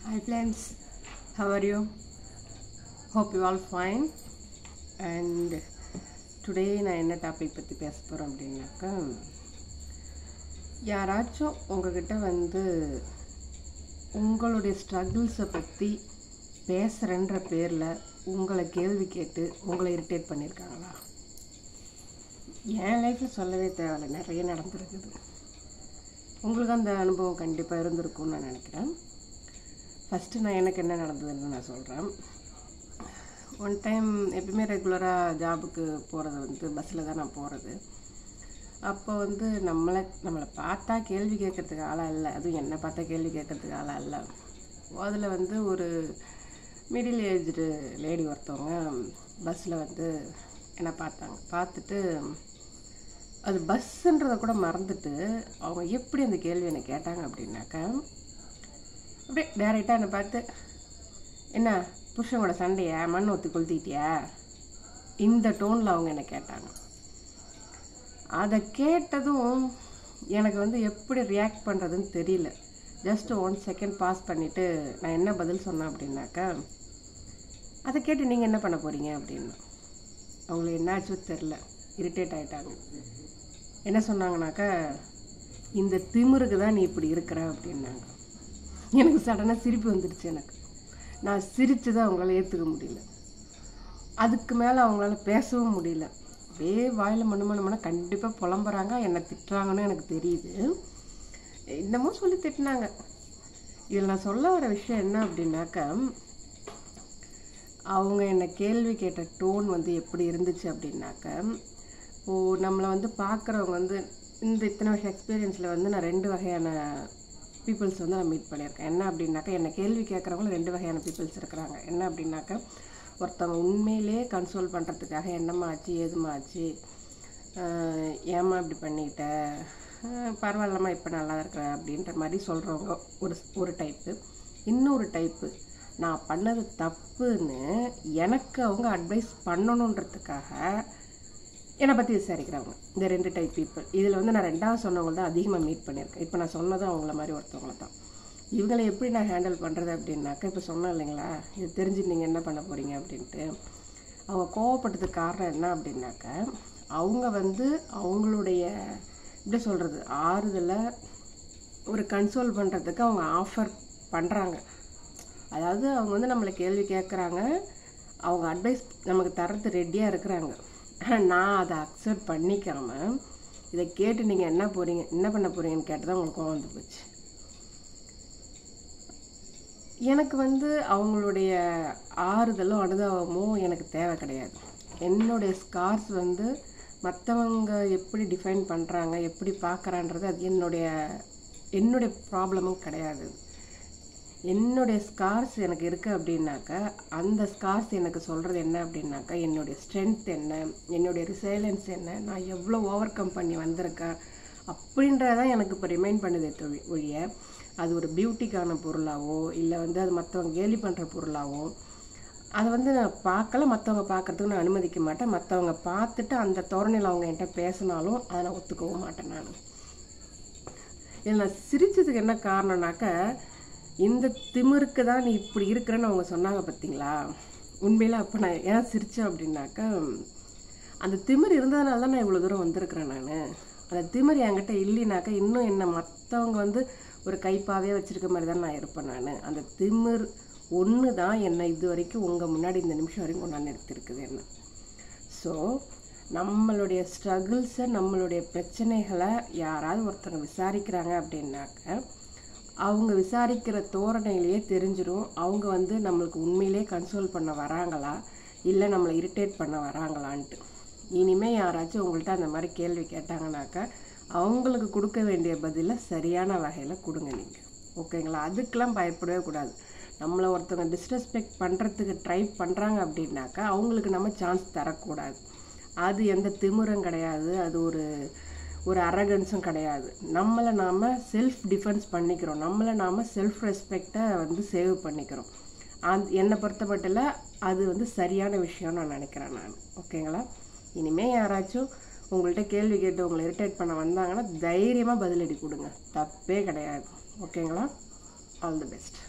Hi friends, how are you? Hope you all fine. And today நான் என்ன topic பற்றி பேச போகிறோம் அப்படின்னாக்கா, யாராச்சும் உங்ககிட்ட உங்களுடைய ஸ்ட்ரகிள்ஸை பற்றி பேசுகிறன்ற பேரில் உங்களை கேள்வி கேட்டு உங்களை இரிட்டேட் பண்ணியிருக்காங்களா? என் லைஃப்பில் சொல்லவே தேவையில்லை, நிறைய நடந்துருக்குது. உங்களுக்கு அந்த அனுபவம் கண்டிப்பாக இருந்திருக்கும்னு நான் நினைக்கிறேன். ஃபஸ்ட்டு நான் எனக்கு என்ன நடந்ததுன்னு நான் சொல்கிறேன். ஒன் டைம் எப்பவுமே ரெகுலராக ஜாபுக்கு போகிறது பஸ்ஸில் தான் நான் போகிறது. அப்போ நம்மளை பார்த்தா கேள்வி கேட்கறதுக்கு ஆளாக இல்லை, அதுவும் என்னை பார்த்தா கேள்வி கேட்கறதுக்கு ஆளாக இல்லை. அதில் ஒரு மிடில் ஏஜ்டு லேடி ஒருத்தவங்க பஸ்ஸில் என்னை பார்த்துட்டு அது பஸ்ஸுன்றதை கூட மறந்துட்டு அவங்க எப்படி அந்த கேள்வி என்னை கேட்டாங்க அப்படின்னாக்கா, அப்படியே டேரெக்டாக என்னை பார்த்து, என்ன புருஷனோட சண்டையை மண் ஊற்றி கொளுத்திட்டியா, இந்த டோனில் அவங்க என்னை கேட்டாங்க. அதை கேட்டதும் எனக்கு எப்படி ரியாக்ட் பண்ணுறதுன்னு தெரியல. ஜஸ்ட் 1 செகண்ட் பாஸ் பண்ணிவிட்டு நான் என்ன பதில் சொன்னேன் அப்படின்னாக்கா, அதை கேட்டு நீங்கள் என்ன பண்ண போகிறீங்க அப்படின்னு. அவங்களுக்கு என்னாச்சும் தெரில, இரிட்டேட் ஆகிட்டாங்க. என்ன சொன்னாங்கனாக்கா, இந்த திமிருக்கு தான் நீ இப்படி இருக்கிற அப்படின்னாங்க. எனக்கு சடனாக சிரிப்பு வந்துடுச்சு. நான் சிரித்ததை அவங்களால ஏற்றுக்க முடியல. அதுக்கு மேலே அவங்களால பேசவும் முடியல. அப்படியே வாயில் மண்ணு கண்டிப்பாக புலம்புறாங்க, என்னை திட்டுறாங்கன்னு எனக்கு தெரியுது. இன்னமும் சொல்லி திட்டினாங்க. இதில் நான் சொல்ல வர விஷயம் என்ன அப்படின்னாக்கா, அவங்க என்னை கேள்வி கேட்ட டோன் எப்படி இருந்துச்சு அப்படின்னாக்கா, நம்மளை பார்க்குறவங்க இத்தனை வருஷம் எக்ஸ்பீரியன்ஸில் நான் 2 வகையான பீப்புள்ஸ் நான் மீட் பண்ணியிருக்கேன். என்ன அப்படின்னாக்கா, என்னை கேள்வி கேட்குறவங்களும் 2 வகையான பீப்புள்ஸ் இருக்கிறாங்க. என்ன அப்படின்னாக்கா, ஒருத்தவங்க உண்மையிலே கன்சோல் பண்ணுறதுக்காக என்னம்மா ஆச்சு ஏதுமா ஆச்சு, ஏம்மா இப்படி பண்ணிக்கிட்ட, பரவாயில்லம்மா இப்போ நல்லா இருக்கிறேன் அப்படின்ற மாதிரி சொல்கிறவங்க ஒரு டைப்பு. இன்னொரு டைப்பு, நான் பண்ணது தப்புன்னு எனக்கு அவங்க அட்வைஸ் பண்ணணுன்றதுக்காக என்னை பற்றி விசாரிக்கிறவங்க. இந்த 2 டைப் பீப்புள். இதில் நான் 2வது சொன்னவங்க தான் அதிகமாக மீட் பண்ணியிருக்கேன். இப்போ நான் சொன்னதும் அவங்கள மாதிரி ஒருத்தவங்கள தான். இவங்களை எப்படி நான் ஹேண்டில் பண்ணுறது அப்படின்னாக்கா, இப்போ சொன்னேன் இல்லைங்களா, இது தெரிஞ்சு நீங்கள் என்ன பண்ண போகிறீங்க அப்படின்ட்டு. அவங்க கோவப்பட்டதுக்கு காரணம் என்ன அப்படின்னாக்கா, அவங்க அவங்களுடைய எப்படி சொல்கிறது, ஆறுதலை ஒரு கன்சோல் பண்ணுறதுக்கு அவங்க ஆஃபர் பண்ணுறாங்க. அதாவது அவங்க நம்மளை கேள்வி கேட்குறாங்க, அவங்க அட்வைஸ் நமக்கு தரது ரெடியாக இருக்கிறாங்க. நான் அதை அக்செப்ட் பண்ணிக்காமல் இதை கேட்டு நீங்கள் என்ன பண்ண போகிறீங்கன்னு கேட்டு தான் உங்களுக்கு கோவம் போச்சு. எனக்கு அவங்களுடைய ஆறுதலும் அனுதாபமும் எனக்கு தேவை கிடையாது. என்னுடைய ஸ்கார்ஸ் மற்றவங்க எப்படி டிஃபைன் பண்ணுறாங்க, எப்படி பார்க்குறான்றது அது என்னுடைய ப்ராப்ளமும் கிடையாது. என்னுடைய ஸ்கார்ஸ் எனக்கு இருக்குது அப்படின்னாக்கா, அந்த ஸ்கார்ஸ் எனக்கு சொல்கிறது என்ன அப்படின்னாக்கா, என்னுடைய ஸ்ட்ரென்த் என்ன, என்னுடைய ரிசைலன்ஸ் என்ன, நான் எவ்வளோ ஓவர் கம் பண்ணி வந்திருக்கேன் அப்படின்றதான் எனக்கு இப்போ ரிமைண்ட் பண்ணுதே ஒழிய, அது ஒரு பியூட்டிக்கான பொருளாவோ இல்லை அது மற்றவங்க கேலி பண்ணுற பொருளாவோ அதை நான் பார்க்கல. மற்றவங்க பார்க்குறதுக்கு நான் அனுமதிக்க மாட்டேன். மற்றவங்க பார்த்துட்டு அந்த தோரணையில் அவங்க என்கிட்ட பேசினாலும் அதை நான் ஒத்துக்கவும் மாட்டேன். இதில் நான் சிரிச்சதுக்கு என்ன காரணம்னாக்கா, இந்த திமிருக்கு தான் நீ இப்படி இருக்கிறேன்னு அவங்க சொன்னாங்க பார்த்தீங்களா. உண்மையில் அப்போ நான் ஏன் சிரித்தேன் அப்படின்னாக்கா, அந்த திமிர் இருந்ததுனால தான் நான் இவ்வளோ தூரம் வந்திருக்கிறேன். அந்த திமிர் என்கிட்ட இல்லைனாக்கா இன்னும் என்னை மற்றவங்க ஒரு கைப்பாவே வச்சுருக்க மாதிரி தான் நான் இருப்பேன். அந்த திமிர் ஒன்று தான் என்னை இது வரைக்கும் உங்கள் முன்னாடி இந்த நிமிஷம் வரைக்கும் கொண்டாந்து எடுத்துருக்குது என்ன. ஸோ நம்மளுடைய ஸ்ட்ரகிள்ஸை, நம்மளுடைய பிரச்சனைகளை யாராவது ஒருத்தவங்க விசாரிக்கிறாங்க அப்படின்னாக்க, அவங்க விசாரிக்கிற தோரணையிலேயே தெரிஞ்சிடும் அவங்க நம்மளுக்கு உண்மையிலே கன்சோல் பண்ண வராங்களா இல்லை நம்மளை இரிட்டேட் பண்ண வராங்களான்ட்டு. இனிமேல் யாராச்சும் உங்கள்கிட்ட அந்த மாதிரி கேள்வி கேட்டாங்கனாக்கா, அவங்களுக்கு கொடுக்க வேண்டிய பதிலை சரியான வகையில் கொடுங்க நீங்கள். ஓகேங்களா? அதுக்கெலாம் பயப்படவே கூடாது. நம்மளை ஒருத்தவங்க டிஸ்ரெஸ்பெக்ட் பண்ணுறதுக்கு ட்ரை பண்ணுறாங்க அப்படின்னாக்கா அவங்களுக்கு நம்ம சான்ஸ் தரக்கூடாது. அது எந்த திமிரும் கிடையாது, அது ஒரு அரகன்ஸும் கிடையாது. நம்மளை நாம் செல்ஃப் டிஃபென்ஸ் பண்ணிக்கிறோம், நம்மளை நாம் செல்ஃப் ரெஸ்பெக்டை சேவ் பண்ணிக்கிறோம். என்னை பொறுத்தப்பட்டில் அது சரியான விஷயம்னு நான் நினைக்கிறேன். ஓகேங்களா? இனிமேல் யாராச்சும் உங்கள்கிட்ட கேள்வி கேட்டு உங்களை இரிட்டேட் பண்ண வந்தாங்கன்னா தைரியமாக பதிலடி கொடுங்க, தப்பே கிடையாது. ஓகேங்களா? All the best.